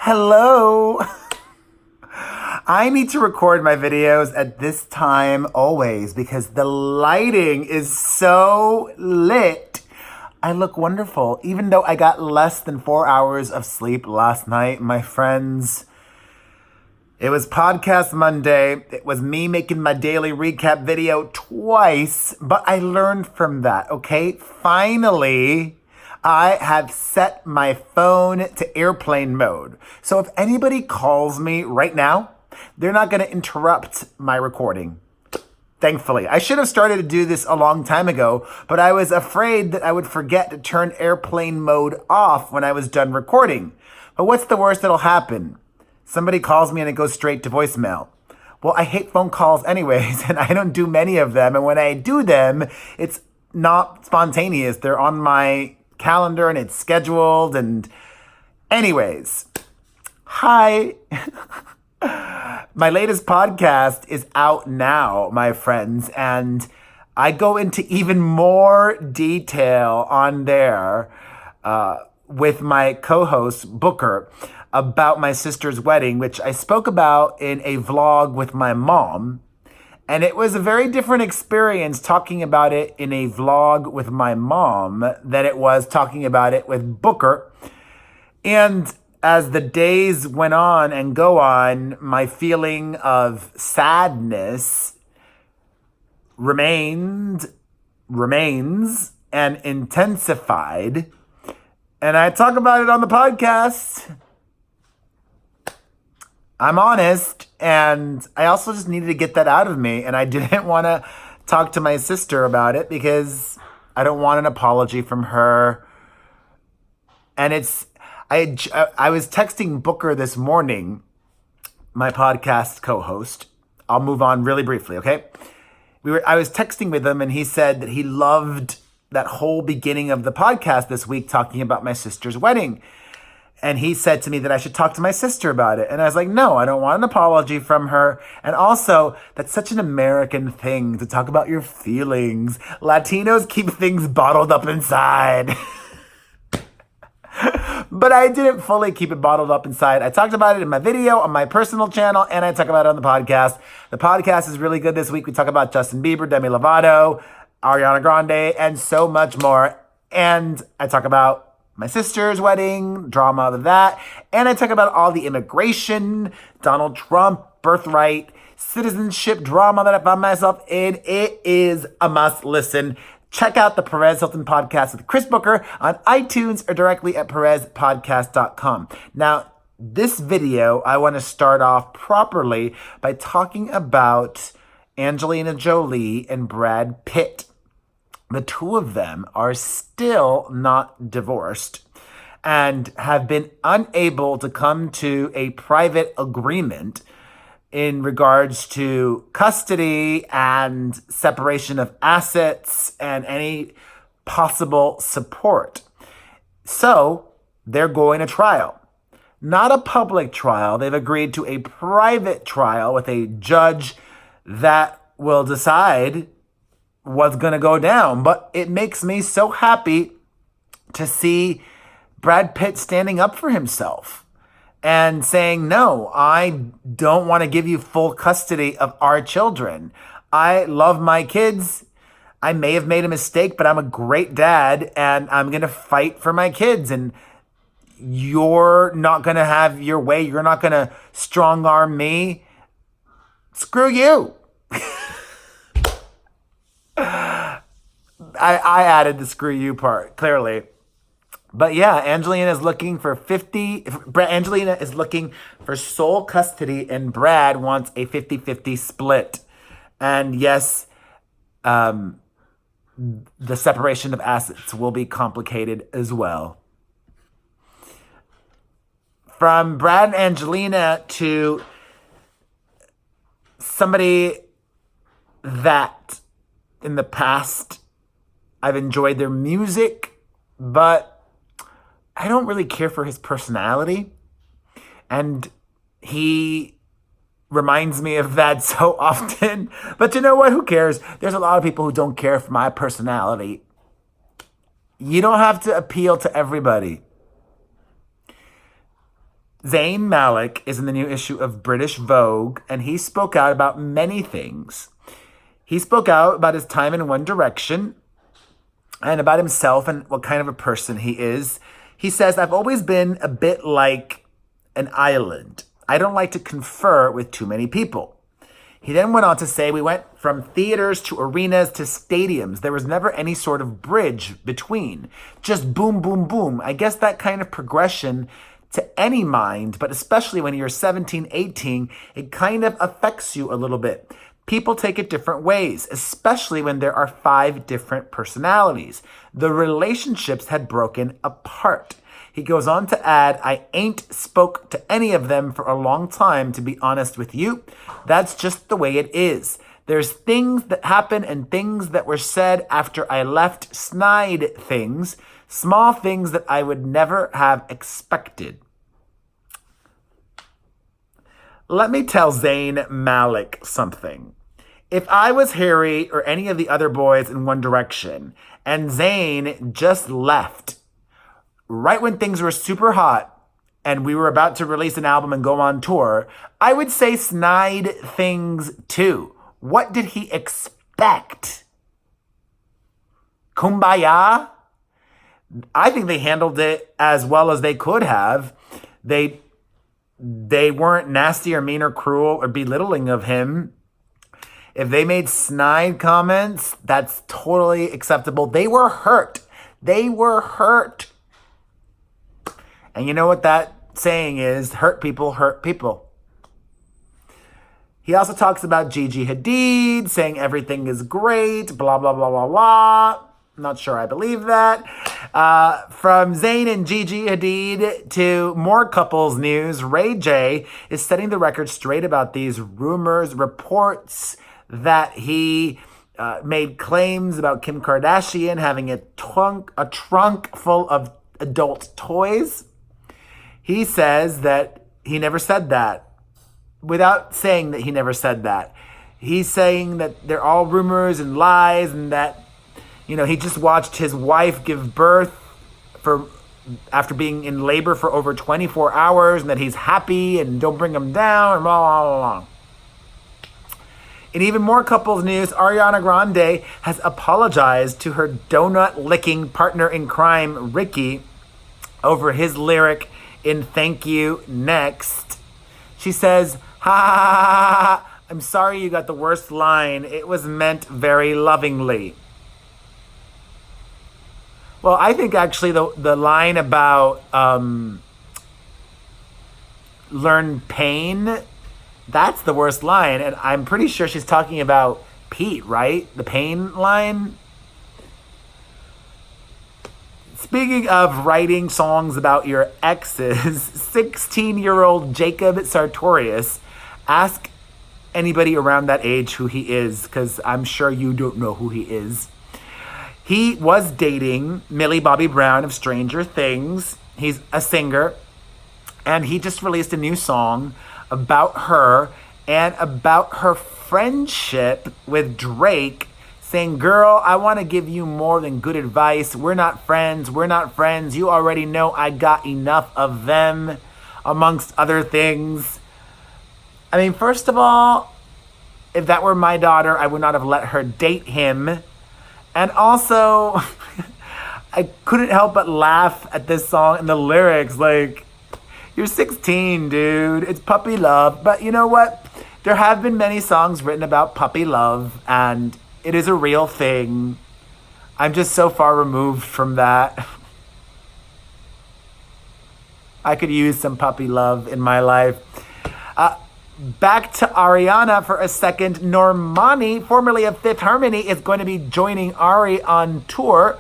Hello. I need to record my videos at this time always because the lighting is so lit. I look wonderful, even though I got less than 4 hours of sleep last night, my friends. It was Podcast Monday. It was me making my daily recap video twice, but I learned from that, okay? Finally, I have set my phone to airplane mode. So if anybody calls me right now, they're not going to interrupt my recording. Thankfully. I should have started to do this a long time ago, but I was afraid that I would forget to turn airplane mode off when I was done recording. But what's the worst that'll happen? Somebody calls me and it goes straight to voicemail. Well, I hate phone calls anyways, and I don't do many of them. And when I do them, it's not spontaneous. They're on my calendar and it's scheduled. And anyways, hi. My latest podcast is out now, my friends, and I go into even more detail on there with my co-host, Booker, about my sister's wedding, which I spoke about in a vlog with my mom. And it was a very different experience talking about it in a vlog with my mom than it was talking about it with Booker. And as the days went on and go on, my feeling of sadness remains, and intensified. And I talk about it on the podcast. I'm honest, and I also just needed to get that out of me, and I didn't want to talk to my sister about it because I don't want an apology from her. And I was texting Booker this morning, my podcast co-host. I'll move on really briefly, okay? I was texting with him, and he said that he loved that whole beginning of the podcast this week talking about my sister's wedding. And he said to me that I should talk to my sister about it. And I was like, no, I don't want an apology from her. And also, that's such an American thing to talk about your feelings. Latinos keep things bottled up inside. But I didn't fully keep it bottled up inside. I talked about it in my video on my personal channel, and I talk about it on the podcast. The podcast is really good this week. We talk about Justin Bieber, Demi Lovato, Ariana Grande, and so much more. And I talk about my sister's wedding, drama of that. And I talk about all the immigration, Donald Trump, birthright, citizenship drama that I found myself in. It is a must listen. Check out the Perez Hilton podcast with Chris Booker on iTunes or directly at perezpodcast.com. Now, this video, I want to start off properly by talking about Angelina Jolie and Brad Pitt. The two of them are still not divorced and have been unable to come to a private agreement in regards to custody and separation of assets and any possible support. So they're going to trial. Not a public trial. They've agreed to a private trial with a judge that will decide what's going to go down. But it makes me so happy to see Brad Pitt standing up for himself and saying, no, I don't want to give you full custody of our children. I love my kids. I may have made a mistake, but I'm a great dad and I'm going to fight for my kids. And you're not going to have your way. You're not going to strong arm me. Screw you. I added the screw you part, clearly. But yeah, Angelina is looking for sole custody, and Brad wants a 50-50 split. And yes, the separation of assets will be complicated as well. From Brad and Angelina to somebody that in the past I've enjoyed their music, but I don't really care for his personality. And he reminds me of that so often. But you know what? Who cares? There's a lot of people who don't care for my personality. You don't have to appeal to everybody. Zayn Malik is in the new issue of British Vogue, and he spoke out about many things. He spoke out about his time in One Direction and about himself and what kind of a person he is. He says, I've always been a bit like an island. I don't like to confer with too many people. He then went on to say, we went from theaters to arenas to stadiums. There was never any sort of bridge between. Just boom, boom, boom. I guess that kind of progression to any mind, but especially when you're 17, 18, it kind of affects you a little bit. People take it different ways, especially when there are 5 different personalities. The relationships had broken apart. He goes on to add, I ain't spoke to any of them for a long time, to be honest with you. That's just the way it is. There's things that happen and things that were said after I left, snide things, small things that I would never have expected. Let me tell Zayn Malik something. If I was Harry or any of the other boys in One Direction and Zayn just left right when things were super hot and we were about to release an album and go on tour, I would say snide things too. What did he expect? Kumbaya? I think they handled it as well as they could have. They weren't nasty or mean or cruel or belittling of him. If they made snide comments, that's totally acceptable. They were hurt. They were hurt. And you know what that saying is? Hurt people hurt people. He also talks about Gigi Hadid, saying everything is great, blah, blah, blah, blah, blah. Not sure I believe that. From Zayn and Gigi Hadid to more couples news, Ray J is setting the record straight about these rumors, reports that he made claims about Kim Kardashian having a trunk full of adult toys. He says that he never said that. Without saying that he never said that. He's saying that they're all rumors and lies and that, you know, he just watched his wife give birth after being in labor for over 24 hours and that he's happy and don't bring him down and blah, blah, blah, blah. In even more couples news, Ariana Grande has apologized to her donut-licking partner in crime, Ricky, over his lyric in Thank You Next. She says, ha, ha, ha, ha, I'm sorry you got the worst line. It was meant very lovingly. Well, I think actually the line about learn pain, that's the worst line. And I'm pretty sure she's talking about Pete, right? The pain line. Speaking of writing songs about your exes, 16-year-old Jacob Sartorius, ask anybody around that age who he is, because I'm sure you don't know who he is. He was dating MILLIE Bobby Brown of Stranger Things. He's a singer, and he just released a new song about her and about her friendship with Drake, saying, girl, I want to give you more than good advice. We're not friends. We're not friends. You already know I got enough of them, amongst other things. I mean, first of all, if that were my daughter, I would not have let her date him. And also, I couldn't help but laugh at this song and the lyrics. Like, you're 16, dude. It's puppy love. But you know what? There have been many songs written about puppy love, and it is a real thing. I'm just so far removed from that. I could use some puppy love in my life. Back to Ariana for a second. Normani, formerly of Fifth Harmony, is going to be joining Ari on tour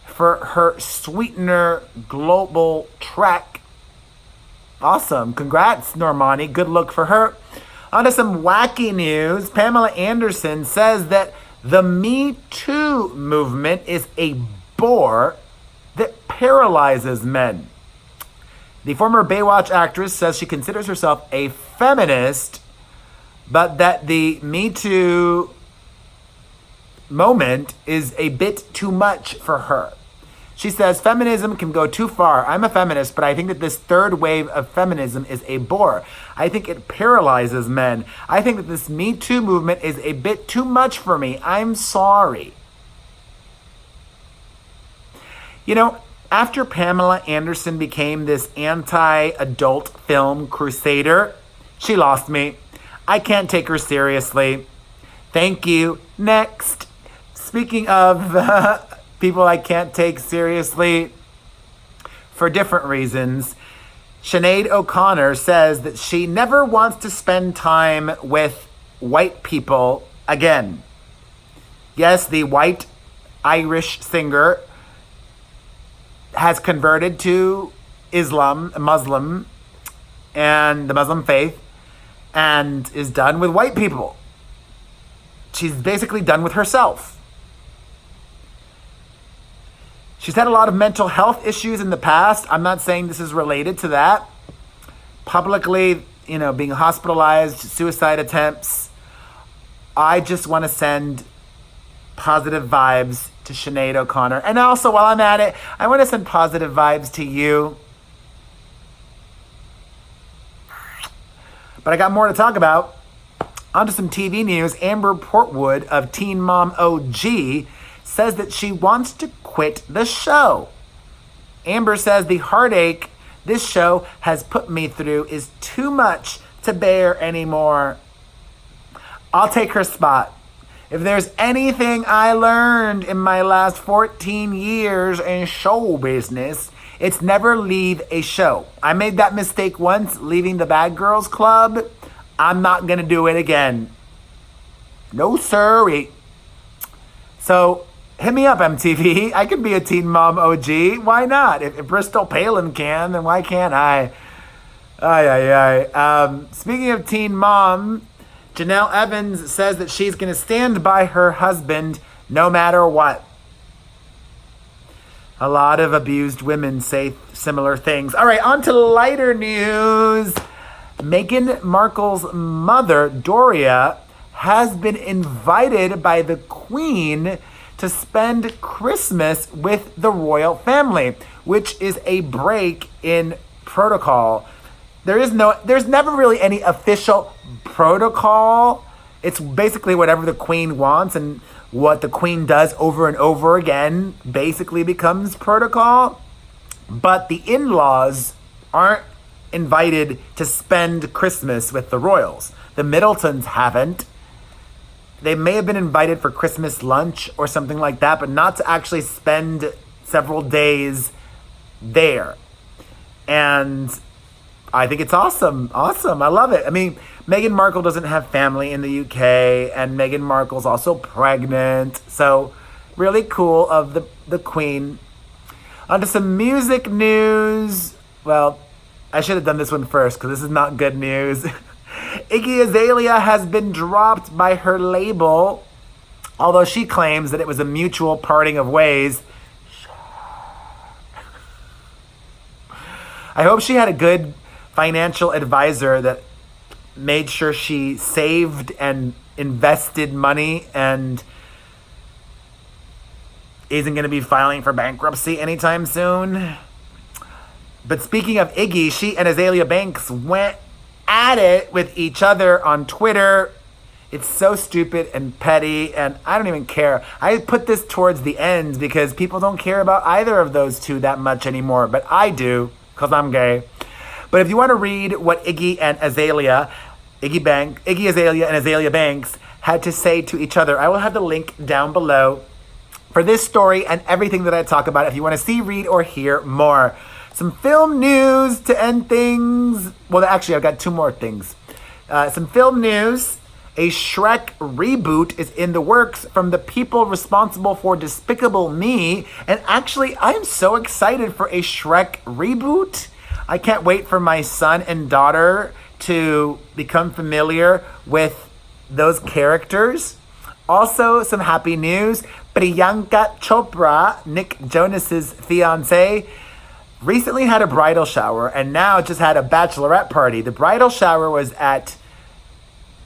for her Sweetener Global Trek. Awesome. Congrats, Normani. Good look for her. On to some wacky news. Pamela Anderson says that the Me Too movement is a bore that paralyzes men. The former Baywatch actress says she considers herself a feminist, but that the Me Too moment is a bit too much for her. She says, feminism can go too far. I'm a feminist, but I think that this third wave of feminism is a bore. I think it paralyzes men. I think that this Me Too movement is a bit too much for me. I'm sorry. You know, after Pamela Anderson became this anti-adult film crusader, she lost me. I can't take her seriously. Thank you. Next. Speaking of people I can't take seriously for different reasons, SINEAD O'CONNOR says that she never wants to spend time with white people again. Yes, the white Irish singer has converted to Muslim, and the Muslim faith, and is done with white people. She's basically done with herself. She's had a lot of mental health issues in the past. I'm not saying this is related to that. Publicly, being hospitalized, suicide attempts. I just want to send positive vibes to SINEAD O'CONNOR. And also, while I'm at it, I want to send positive vibes to you. But I got more to talk about. On to some TV news. Amber Portwood of Teen Mom OG says that she wants to quit the show. Amber says the heartache this show has put me through is too much to bear anymore. I'll take her spot. If there's anything I learned in my last 14 years in show business, it's never leave a show. I made that mistake once, leaving the Bad Girls Club. I'm not going to do it again. No siree. So, hit me up, MTV. I could be a Teen Mom OG. Why not? If Bristol Palin can, then why can't I? Speaking of Teen Mom, Janelle Evans says that she's going to stand by her husband no matter what. A lot of abused women say similar things. All right, on to lighter news. Meghan Markle's mother, Doria, has been invited by the Queen to spend Christmas with the royal family, which is a break in protocol. There's never really any official protocol. It's basically whatever the Queen wants, and what the Queen does over and over again basically becomes protocol. But the in-laws aren't invited to spend Christmas with the royals. The Middletons haven't. They may have been invited for Christmas lunch or something like that, but not to actually spend several days there. And I think it's awesome. Awesome. I love it. I mean, Meghan Markle doesn't have family in the UK, and Meghan Markle's also pregnant. So really cool of the Queen. On to some music news. Well, I should have done this one first because this is not good news. IGGY AZALEA has been dropped by her label, although she claims that it was a mutual parting of ways. I hope she had a good financial advisor that made sure she saved and invested money and isn't going to be filing for bankruptcy anytime soon. But speaking of Iggy, she and Azealia Banks went at it with each other on Twitter. It's so stupid and petty, and I don't even care. I put this towards the end because people don't care about either of those two that much anymore, but I do because I'm gay. But if you want to read what Iggy Azalea and Azealia Banks had to say to each other, I will have the link down below for this story and everything that I talk about if you want to see, read, or hear more. Some film news to end things. Well, actually, I've got two more things. Some film news. A SHREK reboot is in the works from the people responsible for Despicable Me. And actually, I'm so excited for a SHREK reboot. I can't wait for my son and daughter to become familiar with those characters. Also, some happy news. Priyanka Chopra, Nick Jonas's fiancée, recently had a bridal shower and now just had a bachelorette party. The bridal shower was at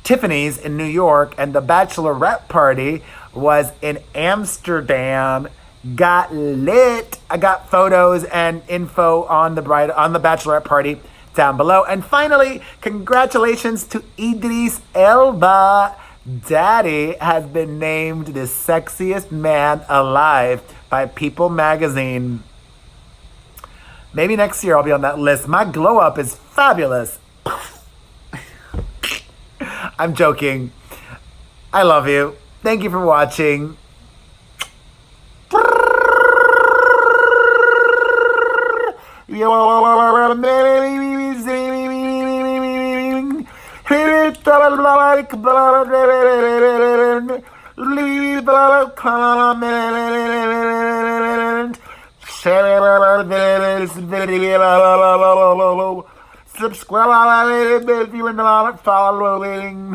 Tiffany's in New York, and the bachelorette party was in Amsterdam. got lit. I got photos and info on the bachelorette party down below. And finally, congratulations to IDRIS ELBA. Daddy has been named the sexiest man alive by People magazine. Maybe next year I'll be on that list. My glow up is fabulous. I'm joking. I love you. Thank you for watching. Subscribe if you're not following.